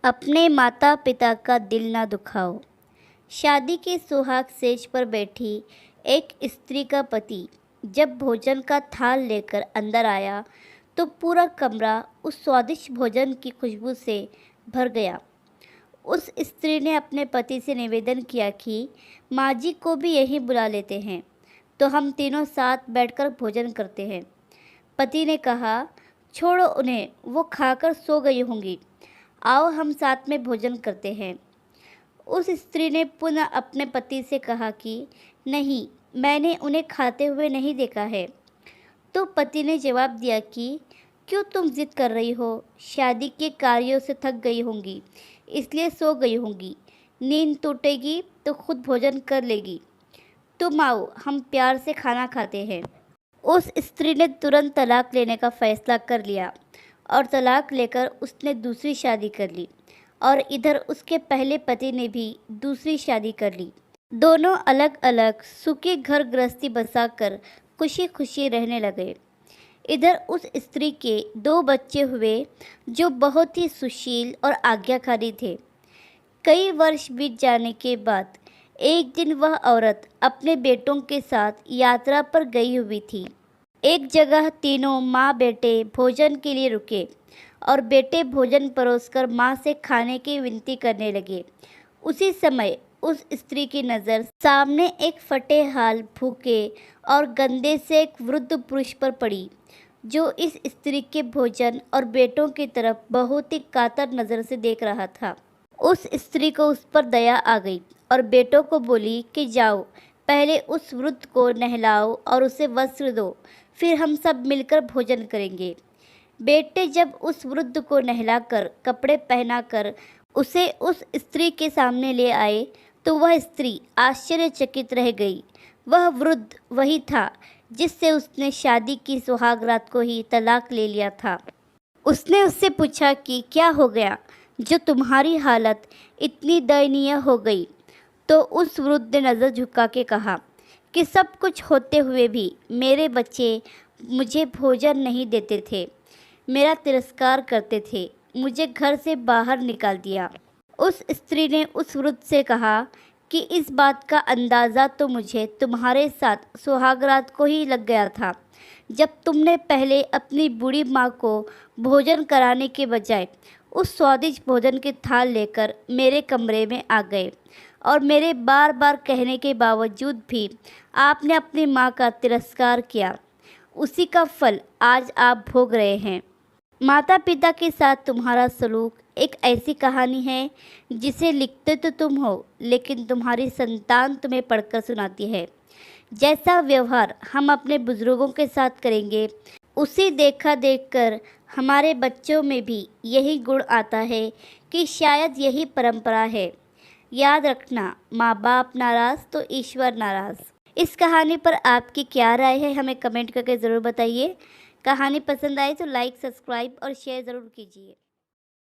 अपने माता पिता का दिल ना दुखाओ। शादी के सुहाग सेज पर बैठी एक स्त्री का पति जब भोजन का थाल लेकर अंदर आया तो पूरा कमरा उस स्वादिष्ट भोजन की खुशबू से भर गया। उस स्त्री ने अपने पति से निवेदन किया कि माँ जी को भी यहीं बुला लेते हैं तो हम तीनों साथ बैठकर भोजन करते हैं। पति ने कहा, छोड़ो उन्हें, वो खाकर सो गई होंगी, आओ हम साथ में भोजन करते हैं। उस स्त्री ने पुनः अपने पति से कहा कि नहीं, मैंने उन्हें खाते हुए नहीं देखा है। तो पति ने जवाब दिया कि क्यों तुम जिद कर रही हो, शादी के कार्यों से थक गई होंगी इसलिए सो गई होंगी, नींद टूटेगी तो खुद भोजन कर लेगी, तुम आओ हम प्यार से खाना खाते हैं। उस स्त्री ने तुरंत तलाक लेने का फैसला कर लिया और तलाक लेकर उसने दूसरी शादी कर ली और इधर उसके पहले पति ने भी दूसरी शादी कर ली। दोनों अलग अलग सुखी घर गृहस्थी बसाकर खुशी खुशी रहने लगे। इधर उस स्त्री के 2 बच्चे हुए जो बहुत ही सुशील और आज्ञाकारी थे। कई वर्ष बीत जाने के बाद एक दिन वह औरत अपने बेटों के साथ यात्रा पर गई हुई थी। एक जगह तीनों माँ बेटे भोजन के लिए रुके और बेटे भोजन परोसकर माँ से खाने की विनती करने लगे। उसी समय उस स्त्री की नज़र सामने एक फटे हाल, भूखे और गंदे से एक वृद्ध पुरुष पर पड़ी जो इस स्त्री के भोजन और बेटों की तरफ बहुत ही कातर नज़र से देख रहा था। उस स्त्री को उस पर दया आ गई और बेटों को बोली कि जाओ, पहले उस वृद्ध को नहलाओ और उसे वस्त्र दो, फिर हम सब मिलकर भोजन करेंगे। बेटे जब उस वृद्ध को नहलाकर कपड़े पहनाकर उसे उस स्त्री के सामने ले आए तो वह स्त्री आश्चर्यचकित रह गई। वह वृद्ध वही था जिससे उसने शादी की सुहाग रात को ही तलाक ले लिया था। उसने उससे पूछा कि क्या हो गया जो तुम्हारी हालत इतनी दयनीय हो गई। तो उस वृद्ध ने नज़र झुका के कहा कि सब कुछ होते हुए भी मेरे बच्चे मुझे भोजन नहीं देते थे, मेरा तिरस्कार करते थे, मुझे घर से बाहर निकाल दिया। उस स्त्री ने उस वृद्ध से कहा कि इस बात का अंदाज़ा तो मुझे तुम्हारे साथ सुहागरात को ही लग गया था, जब तुमने पहले अपनी बूढ़ी माँ को भोजन कराने के बजाय उस स्वादिष्ट भोजन की थाल लेकर मेरे कमरे में आ गए और मेरे बार बार कहने के बावजूद भी आपने अपनी माँ का तिरस्कार किया। उसी का फल आज आप भोग रहे हैं। माता पिता के साथ तुम्हारा सलूक एक ऐसी कहानी है जिसे लिखते तो तुम हो लेकिन तुम्हारी संतान तुम्हें पढ़कर सुनाती है। जैसा व्यवहार हम अपने बुजुर्गों के साथ करेंगे उसी देखा देखकर हमारे बच्चों में भी यही गुण आता है कि शायद यही परंपरा है। याद रखना, माँ बाप नाराज़ तो ईश्वर नाराज़। इस कहानी पर आपकी क्या राय है हमें कमेंट करके ज़रूर बताइए। कहानी पसंद आए तो लाइक, सब्सक्राइब और शेयर ज़रूर कीजिए।